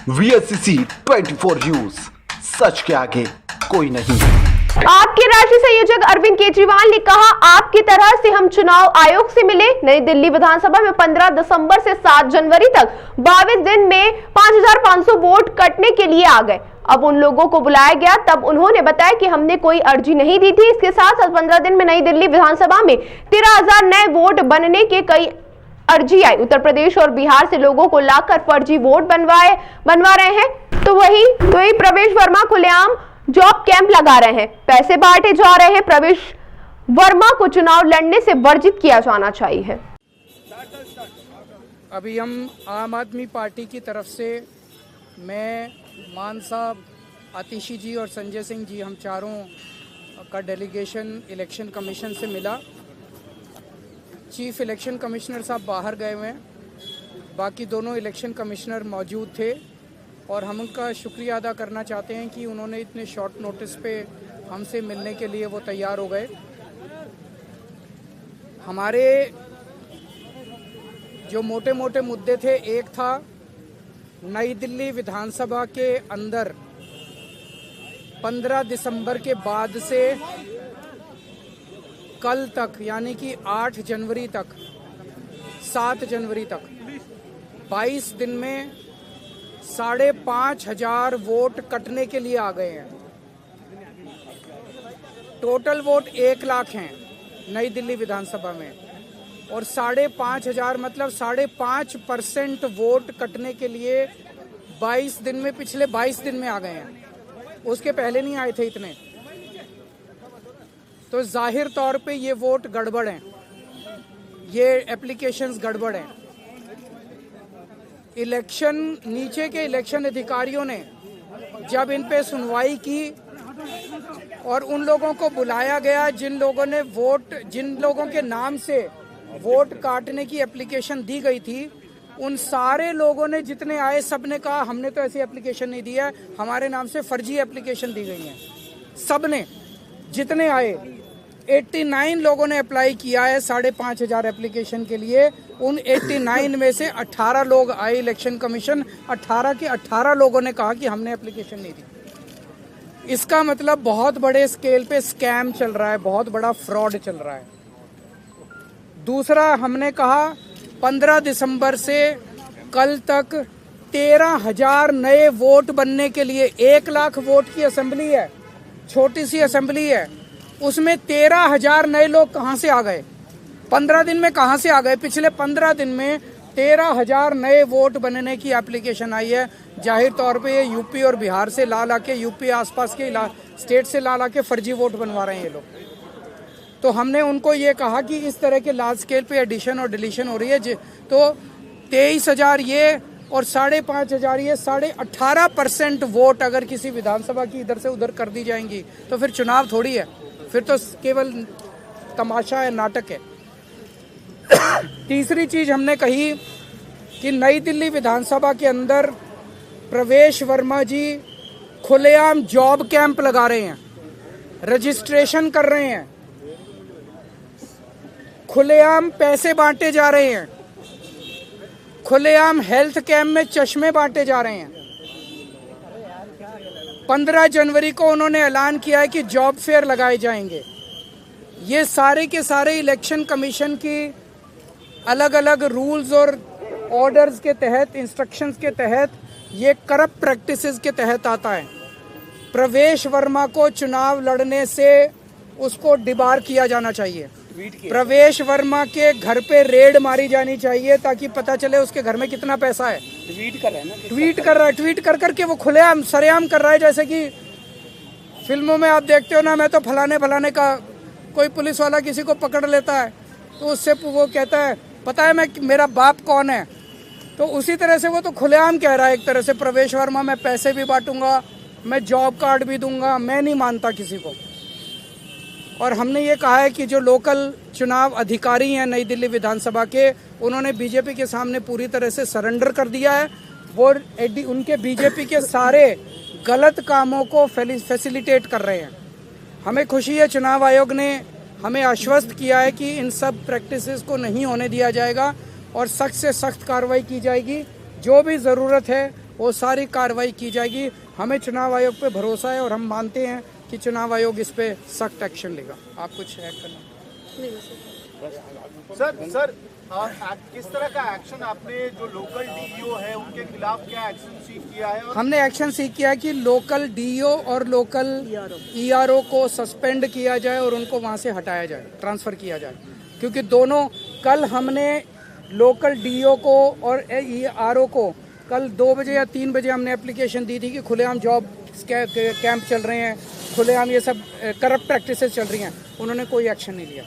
VSCC 24 news, सच के आगे कोई नहीं। आपके राष्ट्रीय संयोजक अरविंद केजरीवाल ने कहा, आपकी तरह से हम चुनाव आयोग से मिले। नई दिल्ली विधानसभा में 15 दिसंबर से 7 जनवरी तक 22 दिन में 5,500 वोट कटने के लिए आ गए। अब उन लोगों को बुलाया गया, तब उन्होंने बताया कि हमने कोई अर्जी नहीं दी थी। इसके साथ 15 दिन में नई दिल्ली विधानसभा में 13,000 नए वोट बनने के कई अर्जी आई। उत्तर प्रदेश और बिहार से लोगों को लाकर फर्जी वोट बनवा रहे हैं। तो वही प्रवेश वर्मा खुलेआम जॉब कैंप लगा रहे हैं, पैसे बांटे जा रहे हैं। प्रवेश वर्मा को चुनाव लड़ने से वर्जित किया जाना चाहिए। अभी हम आम आदमी पार्टी की तरफ से मैं, मान साहब, आतिशी जी और संजय सिंह जी, हम चारों का डेलीगेशन इलेक्शन कमीशन से मिला। चीफ इलेक्शन कमिश्नर साहब बाहर गए हुए हैं, बाकी दोनों इलेक्शन कमिश्नर मौजूद थे और हम उनका शुक्रिया अदा करना चाहते हैं कि उन्होंने इतने शॉर्ट नोटिस पे हमसे मिलने के लिए वो तैयार हो गए। हमारे जो मोटे मोटे मुद्दे थे, एक था नई दिल्ली विधानसभा के अंदर 15 दिसंबर के बाद से कल तक, यानी कि 8 जनवरी तक 7 जनवरी तक 22 दिन में 5,500 वोट कटने के लिए आ गए हैं। टोटल वोट 1 लाख हैं नई दिल्ली विधानसभा में, और 5,500 मतलब 5.5% वोट कटने के लिए 22 दिन में, पिछले 22 दिन में आ गए हैं। उसके पहले नहीं आए थे इतने। तो जाहिर तौर पे ये वोट गड़बड़ हैं, ये एप्लीकेशंस गड़बड़ हैं। नीचे के इलेक्शन अधिकारियों ने जब इन पे सुनवाई की और उन लोगों को बुलाया गया जिन लोगों के नाम से वोट काटने की एप्लीकेशन दी गई थी, उन सारे लोगों ने, जितने आए, सब ने कहा हमने तो ऐसी एप्लीकेशन नहीं दी है, हमारे नाम से फर्जी एप्लीकेशन दी गई है। सब ने, जितने आए, 89 लोगों ने अप्लाई किया है 5,500 एप्लीकेशन के लिए। उन 89 में से 18 लोग आए इलेक्शन कमीशन, 18 के 18 लोगों ने कहा कि हमने एप्लीकेशन नहीं दी। इसका मतलब बहुत बड़े स्केल पे स्कैम चल रहा है, बहुत बड़ा फ्रॉड चल रहा है। दूसरा, हमने कहा 15 दिसंबर से कल तक 13,000 नए वोट बनने के लिए, 1 लाख वोट की असेंबली है, छोटी सी असेंबली है, उसमें 13,000 नए लोग कहां से आ गए? 15 दिन में कहां से आ गए? पिछले 15 दिन में 13,000 नए वोट बनने की एप्लीकेशन आई है। जाहिर तौर पे ये यूपी और बिहार से ला के, यूपी आसपास के स्टेट से ला के फर्जी वोट बनवा रहे हैं ये लोग। तो हमने उनको ये कहा कि इस तरह के लार्ज स्केल पे एडिशन और डिलीशन हो रही है, तो 23,000 ये और 5,500 ये, 18.5% वोट अगर किसी विधानसभा की इधर से उधर कर दी जाएंगी तो फिर चुनाव थोड़ी है, फिर तो केवल तमाशा है, नाटक है। तीसरी चीज हमने कही कि नई दिल्ली विधानसभा के अंदर प्रवेश वर्मा जी खुलेआम जॉब कैंप लगा रहे हैं, रजिस्ट्रेशन कर रहे हैं, खुलेआम पैसे बांटे जा रहे हैं, खुलेआम हेल्थ कैंप में चश्मे बांटे जा रहे हैं। 15 जनवरी को उन्होंने ऐलान किया है कि जॉब फेयर लगाए जाएंगे। ये सारे के सारे इलेक्शन कमीशन की अलग अलग रूल्स और ऑर्डर्स के तहत, इंस्ट्रक्शंस के तहत, ये करप्ट प्रैक्टिसेस के तहत आता है। प्रवेश वर्मा को चुनाव लड़ने से उसको डिबार किया जाना चाहिए। प्रवेश वर्मा के घर पे रेड मारी जानी चाहिए ताकि पता चले उसके घर में कितना पैसा है। ट्वीट कर करके वो खुलेआम सरेआम कर रहा है। जैसे कि फिल्मों में आप देखते हो ना, मैं तो फलाने का, कोई पुलिस वाला किसी को पकड़ लेता है तो उससे वो कहता है, पता है मेरा बाप कौन है? तो उसी तरह से वो तो खुलेआम कह रहा है एक तरह से, प्रवेश वर्मा मैं पैसे भी बांटूंगा, मैं जॉब कार्ड भी दूंगा, मैं नहीं मानता किसी को। और हमने ये कहा है कि जो लोकल चुनाव अधिकारी हैं नई दिल्ली विधानसभा के, उन्होंने बीजेपी के सामने पूरी तरह से सरेंडर कर दिया है। वो उनके बीजेपी के सारे गलत कामों को फैसिलिटेट कर रहे हैं। हमें खुशी है, चुनाव आयोग ने हमें आश्वस्त किया है कि इन सब प्रैक्टिसेस को नहीं होने दिया जाएगा और सख्त से सख्त कार्रवाई की जाएगी। जो भी ज़रूरत है वो सारी कार्रवाई की जाएगी। हमें चुनाव आयोग पे भरोसा है और हम मानते हैं कि चुनाव आयोग इस पे सख्त एक्शन लेगा। आप कुछ ऐड करना? सर किस तरह का एक्शन आपने जो लोकल डीईओ है उनके खिलाफ क्या एक्शन सीख किया है? और हमने एक्शन सीख किया है कि लोकल डीईओ और लोकल ईआरओ को सस्पेंड किया जाए और उनको वहां से हटाया जाए, ट्रांसफर किया जाए, क्योंकि दोनों कल हमने लोकल डीईओ को और ईआरओ को कल 2 बजे या 3 बजे हमने एप्लीकेशन दी थी कि खुलेआम जॉब कैंप चल रहे हैं, खुलेआम ये सब करप्ट प्रैक्टिसेस चल रही हैं। उन्होंने कोई एक्शन नहीं लिया,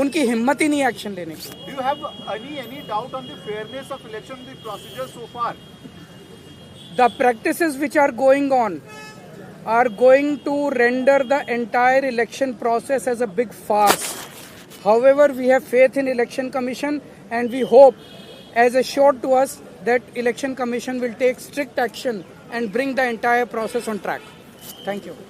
उनकी हिम्मत ही नहीं एक्शन लेने की। Do you have any doubt on the fairness of election, the procedure so far? The practices which are going on are going to render the entire election process as a big farce. However, we have faith in Election Commission and we hope, as assured to us, that Election Commission will take strict action and bring the entire process on track. Thank you.